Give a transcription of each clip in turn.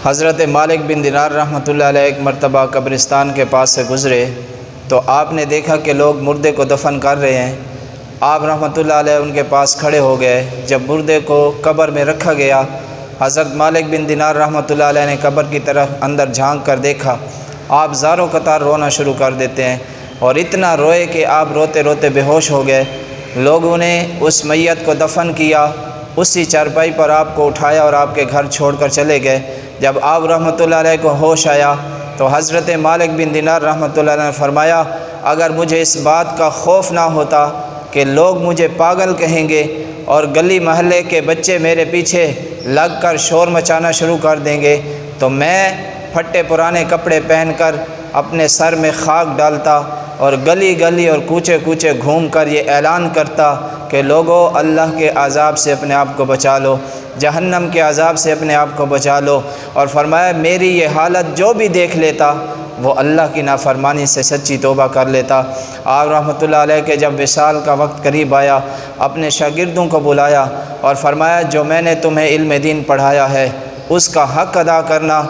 حضرت مالک بن دینار رحمۃ اللہ علیہ ایک مرتبہ قبرستان کے پاس سے گزرے تو آپ نے دیکھا کہ لوگ مردے کو دفن کر رہے ہیں۔ آپ رحمۃ اللہ علیہ ان کے پاس کھڑے ہو گئے۔ جب مردے کو قبر میں رکھا گیا، حضرت مالک بن دینار رحمۃ اللہ علیہ نے قبر کی طرف اندر جھانک کر دیکھا۔ آپ زاروں قطار رونا شروع کر دیتے ہیں اور اتنا روئے کہ آپ روتے روتے بے ہوش ہو گئے۔ لوگوں نے اس میت کو دفن کیا، اسی چارپائی پر آپ کو اٹھایا اور آپ کے گھر چھوڑ کر چلے گئے۔ جب آپ رحمۃ اللہ علیہ کو ہوش آیا تو حضرت مالک بن دینار رحمۃ اللہ علیہ نے فرمایا، اگر مجھے اس بات کا خوف نہ ہوتا کہ لوگ مجھے پاگل کہیں گے اور گلی محلے کے بچے میرے پیچھے لگ کر شور مچانا شروع کر دیں گے، تو میں پھٹے پرانے کپڑے پہن کر اپنے سر میں خاک ڈالتا اور گلی گلی اور کوچے کوچے گھوم کر یہ اعلان کرتا کہ لوگو، اللہ کے عذاب سے اپنے آپ کو بچا لو، جہنم کے عذاب سے اپنے آپ کو بچا لو۔ اور فرمایا میری یہ حالت جو بھی دیکھ لیتا وہ اللہ کی نافرمانی سے سچی توبہ کر لیتا۔ آپ رحمۃ اللہ علیہ کے جب وصال کا وقت قریب آیا، اپنے شاگردوں کو بلایا اور فرمایا، جو میں نے تمہیں علم دین پڑھایا ہے اس کا حق ادا کرنا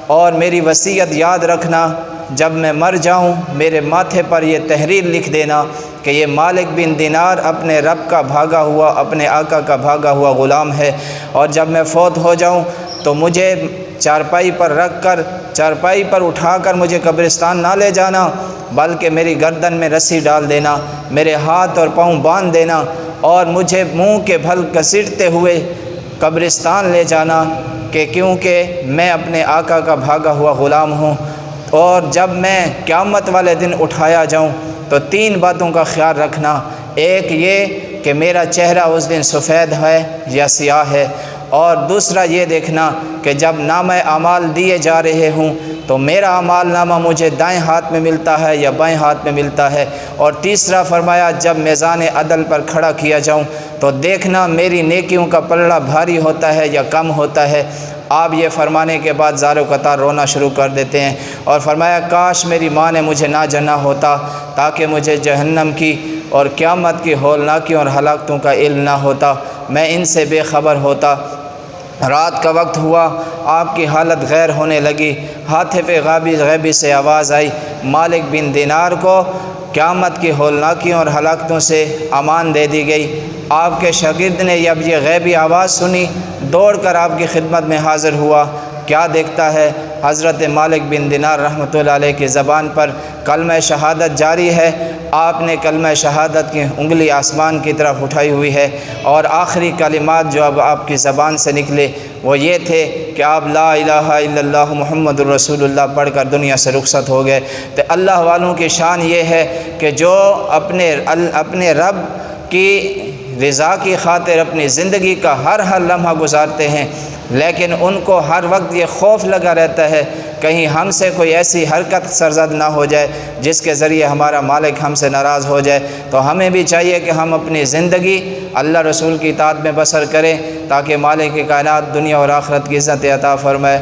اور میری وصیت یاد رکھنا، جب میں مر جاؤں میرے ماتھے پر یہ تحریر لکھ دینا کہ یہ مالک بن دینار اپنے رب کا بھاگا ہوا، اپنے آقا کا بھاگا ہوا غلام ہے، اور جب میں فوت ہو جاؤں تو مجھے چارپائی پر رکھ کر، چارپائی پر اٹھا کر مجھے قبرستان نہ لے جانا، بلکہ میری گردن میں رسی ڈال دینا، میرے ہاتھ اور پاؤں باندھ دینا اور مجھے منہ کے بھل گھسیٹتے ہوئے قبرستان لے جانا، کہ کیونکہ میں اپنے آقا کا بھاگا ہوا غلام ہوں۔ اور جب میں قیامت والے دن اٹھایا جاؤں تو 3 باتوں کا خیال رکھنا، ایک یہ کہ میرا چہرہ اس دن سفید ہے یا سیاہ ہے، اور دوسرا یہ دیکھنا کہ جب نامہ اعمال دیے جا رہے ہوں تو میرا اعمال نامہ مجھے دائیں ہاتھ میں ملتا ہے یا بائیں ہاتھ میں ملتا ہے، اور تیسرا فرمایا جب میزان عدل پر کھڑا کیا جاؤں تو دیکھنا میری نیکیوں کا پلڑا بھاری ہوتا ہے یا کم ہوتا ہے۔ آپ یہ فرمانے کے بعد زاروں قطار رونا شروع کر دیتے ہیں اور فرمایا، کاش میری ماں نے مجھے نہ جنا ہوتا تاکہ مجھے جہنم کی اور قیامت کی ہولناکیوں اور ہلاکتوں کا علم نہ ہوتا، میں ان سے بے خبر ہوتا۔ رات کا وقت ہوا، آپ کی حالت غیر ہونے لگی، ہاتف غیبی سے آواز آئی، مالک بن دینار کو قیامت کی ہولناکیوں اور ہلاکتوں سے امان دے دی گئی۔ آپ کے شاگرد نے جب یہ غیبی آواز سنی دوڑ کر آپ کی خدمت میں حاضر ہوا۔ کیا دیکھتا ہے، حضرت مالک بن دینار رحمۃ اللہ علیہ کی زبان پر کلمہ شہادت جاری ہے۔ آپ نے کلمہ شہادت کی انگلی آسمان کی طرف اٹھائی ہوئی ہے، اور آخری کلمات جو اب آپ کی زبان سے نکلے وہ یہ تھے کہ آپ لا الہ الا اللہ محمد الرسول اللہ پڑھ کر دنیا سے رخصت ہو گئے۔ تو اللہ والوں کی شان یہ ہے کہ جو اپنے رب کی رضا کی خاطر اپنی زندگی کا ہر لمحہ گزارتے ہیں، لیکن ان کو ہر وقت یہ خوف لگا رہتا ہے کہیں ہم سے کوئی ایسی حرکت سرزد نہ ہو جائے جس کے ذریعے ہمارا مالک ہم سے ناراض ہو جائے۔ تو ہمیں بھی چاہیے کہ ہم اپنی زندگی اللہ رسول کی اطاعت میں بسر کریں تاکہ مالک کائنات دنیا اور آخرت کی عزت عطا فرمائے۔